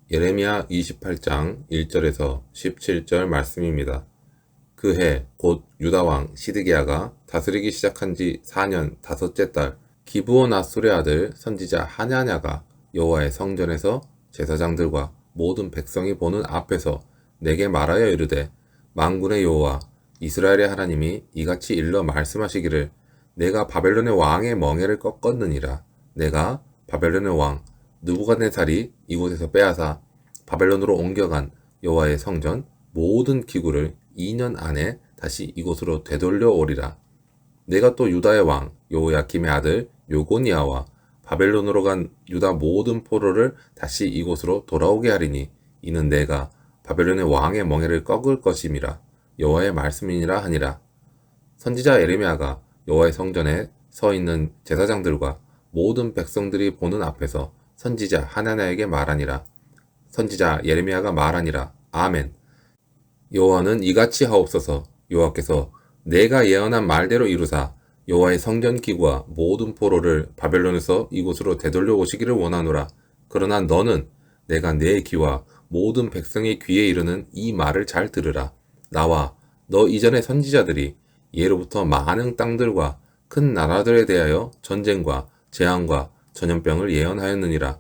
예레미야 28장 1절에서 17절 말씀입니다. 그 해 곧 유다왕 시드기야가 다스리기 시작한 지 4년 다섯째 달 기브온 아술의 아들 선지자 하냐냐가 여호와의 성전에서 제사장들과 모든 백성이 보는 앞에서 내게 말하여 이르되, 만군의 여호와 이스라엘의 하나님이 이같이 일러 말씀하시기를, 내가 바벨론의 왕의 멍에를 꺾었느니라. 내가 바벨론의 왕 느부갓네살이 이곳에서 빼앗아 바벨론으로 옮겨간 여호와의 성전 모든 기구를 2년 안에 다시 이곳으로 되돌려 오리라. 내가 또 유다의 왕 여호야김의 아들 요고니아와 바벨론으로 간 유다 모든 포로를 다시 이곳으로 돌아오게 하리니, 이는 내가 바벨론의 왕의 멍에를 꺾을 것임이라. 여호와의 말씀이니라 하니라. 선지자 예레미야가 여호와의 성전에 서 있는 제사장들과 모든 백성들이 보는 앞에서 선지자 하나냐에게 말하니라. 선지자 예레미야가 말하니라. 아멘. 여호와는 이같이 하옵소서. 여호와께서 내가 예언한 말대로 이루사 여호와의 성전 기구와 모든 포로를 바벨론에서 이곳으로 되돌려 오시기를 원하노라. 그러나 너는 내가 내 귀와 모든 백성의 귀에 이르는 이 말을 잘 들으라. 나와 너 이전의 선지자들이 예로부터 많은 땅들과 큰 나라들에 대하여 전쟁과 재앙과 전염병을 예언하였느니라.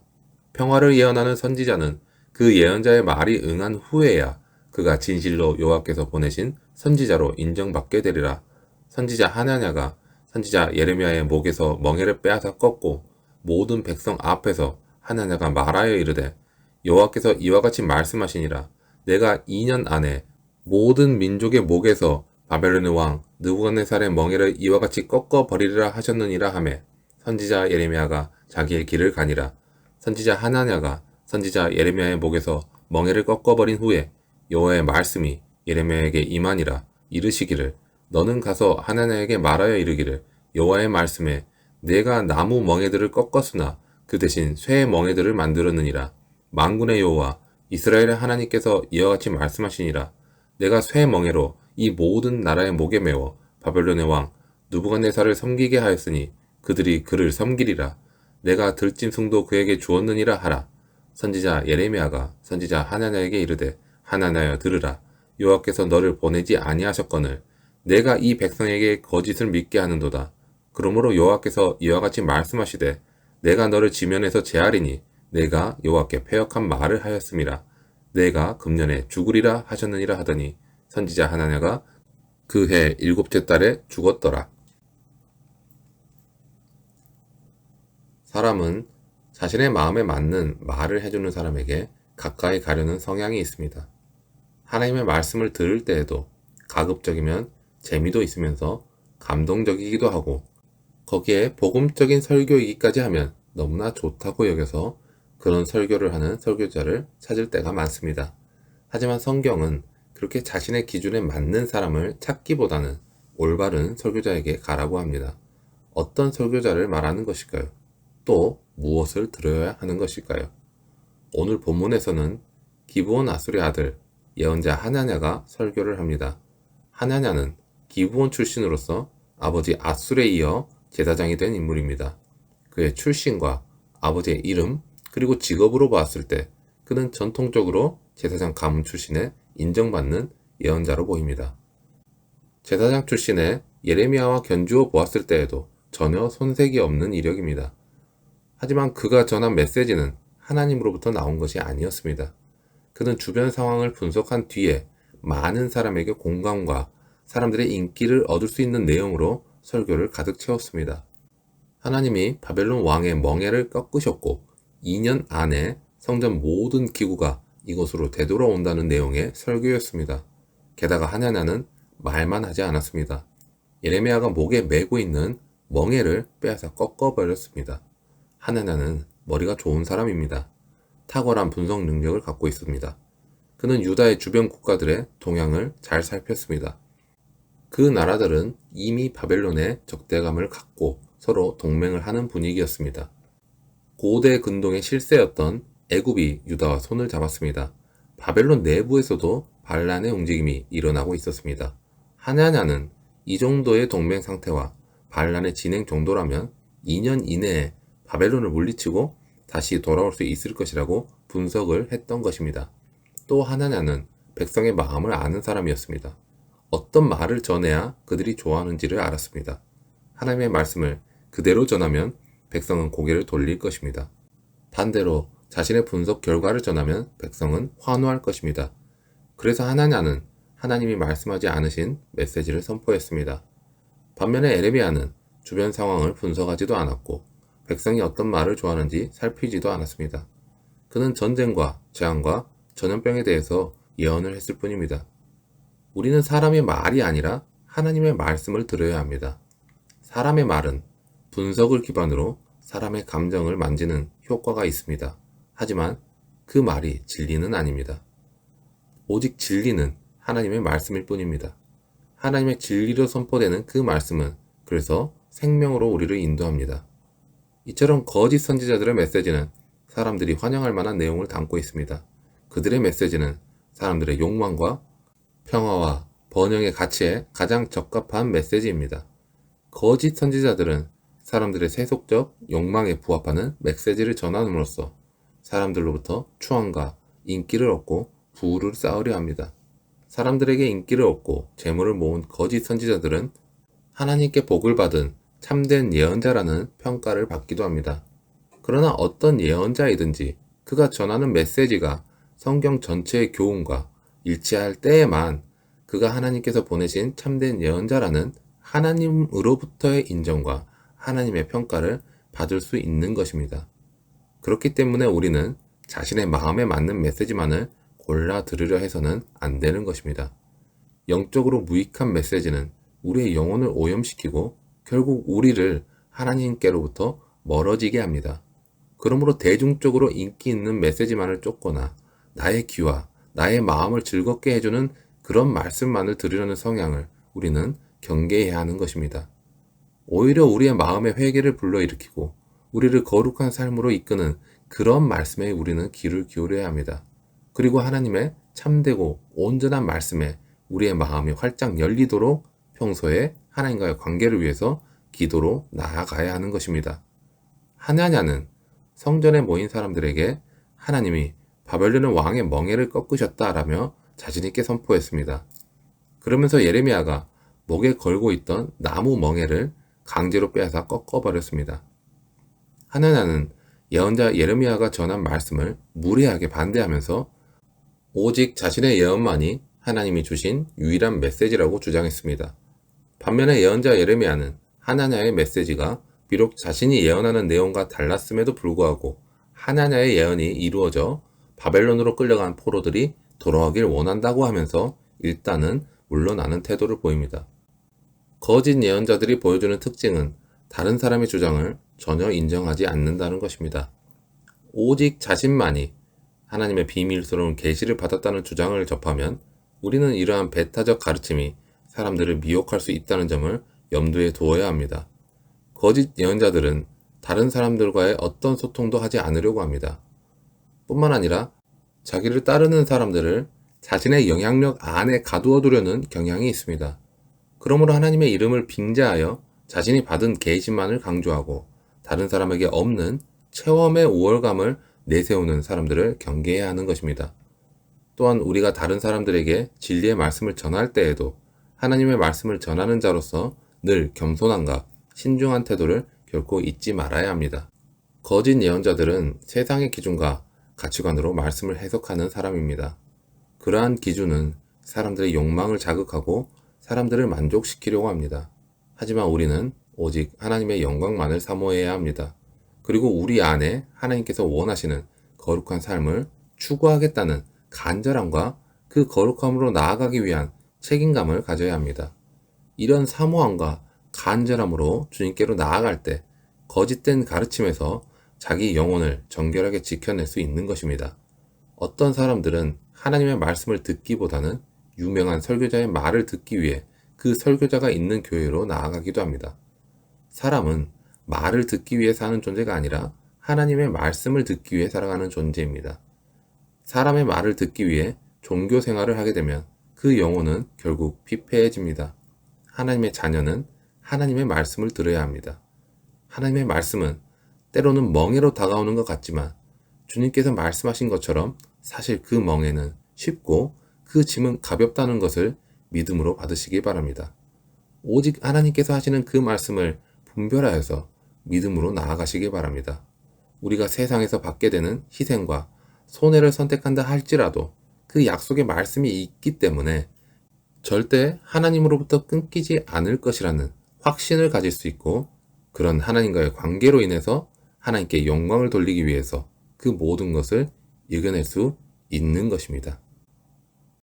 평화를 예언하는 선지자는 그 예언자의 말이 응한 후에야 그가 진실로 여호와께서 보내신 선지자로 인정받게 되리라. 선지자 하나냐가 선지자 예레미야의 목에서 멍에를 빼앗아 꺾고 모든 백성 앞에서 하나냐가 말하여 이르되, 여호와께서 이와 같이 말씀하시니라. 내가 2년 안에 모든 민족의 목에서 바벨론의 왕 느부갓네살의 멍에를 이와 같이 꺾어 버리리라 하셨느니라 하매, 선지자 예레미야가 자기의 길을 가니라. 선지자 하나냐가 선지자 예레미야의 목에서 멍에를 꺾어버린 후에 여호와의 말씀이 예레미야에게 임하니라. 이르시기를, 너는 가서 하나냐에게 말하여 이르기를, 여호와의 말씀에 내가 나무 멍에들을 꺾었으나 그 대신 쇠의 멍에들을 만들었느니라. 만군의 여호와 이스라엘의 하나님께서 이와 같이 말씀하시니라. 내가 쇠 멍에로 이 모든 나라의 목에 메워 바벨론의 왕 느부갓네살을 섬기게 하였으니 그들이 그를 섬기리라. 내가 들짐승도 그에게 주었느니라 하라. 선지자 예레미야가 선지자 하나냐에게 이르되, 하나냐여 들으라. 여호와께서 너를 보내지 아니하셨거늘 내가 이 백성에게 거짓을 믿게 하는도다. 그러므로 여호와께서 이와 같이 말씀하시되, 내가 너를 지면에서 제하리니 내가 여호와께 패역한 말을 하였음이라. 내가 금년에 죽으리라 하셨느니라 하더니 선지자 하나냐가 그 해 7째 달에 죽었더라. 사람은 자신의 마음에 맞는 말을 해주는 사람에게 가까이 가려는 성향이 있습니다. 하나님의 말씀을 들을 때에도 가급적이면 재미도 있으면서 감동적이기도 하고, 거기에 복음적인 설교이기까지 하면 너무나 좋다고 여겨서 그런 설교를 하는 설교자를 찾을 때가 많습니다. 하지만 성경은 그렇게 자신의 기준에 맞는 사람을 찾기보다는 올바른 설교자에게 가라고 합니다. 어떤 설교자를 말하는 것일까요? 또 무엇을 들어야 하는 것일까요? 오늘 본문에서는 기브온 아술의 아들 예언자 하나냐가 설교를 합니다. 하나냐는 기브온 출신으로서 아버지 아술에 이어 제사장이 된 인물입니다. 그의 출신과 아버지의 이름 그리고 직업으로 봤을 때 그는 전통적으로 제사장 가문 출신에 인정받는 예언자로 보입니다. 제사장 출신의 예레미야와 견주어 보았을 때에도 전혀 손색이 없는 이력입니다. 하지만 그가 전한 메시지는 하나님으로부터 나온 것이 아니었습니다. 그는 주변 상황을 분석한 뒤에 많은 사람에게 공감과 사람들의 인기를 얻을 수 있는 내용으로 설교를 가득 채웠습니다. 하나님이 바벨론 왕의 멍에를 꺾으셨고 2년 안에 성전 모든 기구가 이곳으로 되돌아온다는 내용의 설교였습니다. 게다가 하나냐는 말만 하지 않았습니다. 예레미야가 목에 메고 있는 멍에를 빼앗아 꺾어버렸습니다. 하나냐는 머리가 좋은 사람입니다. 탁월한 분석 능력을 갖고 있습니다. 그는 유다의 주변 국가들의 동향을 잘 살폈습니다. 그 나라들은 이미 바벨론의 적대감을 갖고 서로 동맹을 하는 분위기였습니다. 고대 근동의 실세였던 애굽이 유다와 손을 잡았습니다. 바벨론 내부에서도 반란의 움직임이 일어나고 있었습니다. 하나냐는 이 정도의 동맹 상태와 반란의 진행 정도라면 2년 이내에 바벨론을 물리치고 다시 돌아올 수 있을 것이라고 분석을 했던 것입니다. 또 하나냐는 백성의 마음을 아는 사람이었습니다. 어떤 말을 전해야 그들이 좋아하는지를 알았습니다. 하나님의 말씀을 그대로 전하면 백성은 고개를 돌릴 것입니다. 반대로 자신의 분석 결과를 전하면 백성은 환호할 것입니다. 그래서 하나냐는 하나님이 말씀하지 않으신 메시지를 선포했습니다. 반면에 에레미야는 주변 상황을 분석하지도 않았고 백성이 어떤 말을 좋아하는지 살피지도 않았습니다. 그는 전쟁과 재앙과 전염병에 대해서 예언을 했을 뿐입니다. 우리는 사람의 말이 아니라 하나님의 말씀을 들어야 합니다. 사람의 말은 분석을 기반으로 사람의 감정을 만지는 효과가 있습니다. 하지만 그 말이 진리는 아닙니다. 오직 진리는 하나님의 말씀일 뿐입니다. 하나님의 진리로 선포되는 그 말씀은 그래서 생명으로 우리를 인도합니다. 이처럼 거짓 선지자들의 메시지는 사람들이 환영할 만한 내용을 담고 있습니다. 그들의 메시지는 사람들의 욕망과 평화와 번영의 가치에 가장 적합한 메시지입니다. 거짓 선지자들은 사람들의 세속적 욕망에 부합하는 메시지를 전함으로써 사람들로부터 추앙과 인기를 얻고 부를 쌓으려 합니다. 사람들에게 인기를 얻고 재물을 모은 거짓 선지자들은 하나님께 복을 받은 참된 예언자라는 평가를 받기도 합니다. 그러나 어떤 예언자이든지 그가 전하는 메시지가 성경 전체의 교훈과 일치할 때에만 그가 하나님께서 보내신 참된 예언자라는 하나님으로부터의 인정과 하나님의 평가를 받을 수 있는 것입니다. 그렇기 때문에 우리는 자신의 마음에 맞는 메시지만을 골라 들으려 해서는 안 되는 것입니다. 영적으로 무익한 메시지는 우리의 영혼을 오염시키고 결국 우리를 하나님께로부터 멀어지게 합니다. 그러므로 대중적으로 인기 있는 메시지만을 쫓거나 나의 귀와 나의 마음을 즐겁게 해주는 그런 말씀만을 들으려는 성향을 우리는 경계해야 하는 것입니다. 오히려 우리의 마음의 회개를 불러일으키고 우리를 거룩한 삶으로 이끄는 그런 말씀에 우리는 귀를 기울여야 합니다. 그리고 하나님의 참되고 온전한 말씀에 우리의 마음이 활짝 열리도록 평소에 하나님과의 관계를 위해서 기도로 나아가야 하는 것입니다. 하나냐는 성전에 모인 사람들에게 하나님이 바벨론의 왕의 멍에를 꺾으셨다라며 자신있게 선포했습니다. 그러면서 예레미야가 목에 걸고 있던 나무 멍에를 강제로 빼앗아 꺾어버렸습니다. 하나냐는 예언자 예레미야가 전한 말씀을 무례하게 반대하면서 오직 자신의 예언만이 하나님이 주신 유일한 메시지라고 주장했습니다. 반면에 예언자 예레미야는 하나냐의 메시지가 비록 자신이 예언하는 내용과 달랐음에도 불구하고 하나냐의 예언이 이루어져 바벨론으로 끌려간 포로들이 돌아오길 원한다고 하면서 일단은 물러나는 태도를 보입니다. 거짓 예언자들이 보여주는 특징은 다른 사람의 주장을 전혀 인정하지 않는다는 것입니다. 오직 자신만이 하나님의 비밀스러운 계시를 받았다는 주장을 접하면 우리는 이러한 배타적 가르침이 사람들을 미혹할 수 있다는 점을 염두에 두어야 합니다. 거짓 예언자들은 다른 사람들과의 어떤 소통도 하지 않으려고 합니다. 뿐만 아니라 자기를 따르는 사람들을 자신의 영향력 안에 가두어 두려는 경향이 있습니다. 그러므로 하나님의 이름을 빙자하여 자신이 받은 계시만을 강조하고 다른 사람에게 없는 체험의 우월감을 내세우는 사람들을 경계해야 하는 것입니다. 또한 우리가 다른 사람들에게 진리의 말씀을 전할 때에도 하나님의 말씀을 전하는 자로서 늘 겸손함과 신중한 태도를 결코 잊지 말아야 합니다. 거짓 예언자들은 세상의 기준과 가치관으로 말씀을 해석하는 사람입니다. 그러한 기준은 사람들의 욕망을 자극하고 사람들을 만족시키려고 합니다. 하지만 우리는 오직 하나님의 영광만을 사모해야 합니다. 그리고 우리 안에 하나님께서 원하시는 거룩한 삶을 추구하겠다는 간절함과 그 거룩함으로 나아가기 위한 책임감을 가져야 합니다. 이런 사모함과 간절함으로 주님께로 나아갈 때 거짓된 가르침에서 자기 영혼을 정결하게 지켜낼 수 있는 것입니다. 어떤 사람들은 하나님의 말씀을 듣기보다는 유명한 설교자의 말을 듣기 위해 그 설교자가 있는 교회로 나아가기도 합니다. 사람은 말을 듣기 위해 사는 존재가 아니라 하나님의 말씀을 듣기 위해 살아가는 존재입니다. 사람의 말을 듣기 위해 종교 생활을 하게 되면 그 영혼은 결국 피폐해집니다. 하나님의 자녀는 하나님의 말씀을 들어야 합니다. 하나님의 말씀은 때로는 멍에로 다가오는 것 같지만 주님께서 말씀하신 것처럼 사실 그 멍에는 쉽고 그 짐은 가볍다는 것을 믿음으로 받으시기 바랍니다. 오직 하나님께서 하시는 그 말씀을 분별하여서 믿음으로 나아가시기 바랍니다. 우리가 세상에서 받게 되는 희생과 손해를 선택한다 할지라도 그 약속의 말씀이 있기 때문에 절대 하나님으로부터 끊기지 않을 것이라는 확신을 가질 수 있고, 그런 하나님과의 관계로 인해서 하나님께 영광을 돌리기 위해서 그 모든 것을 이겨낼 수 있는 것입니다.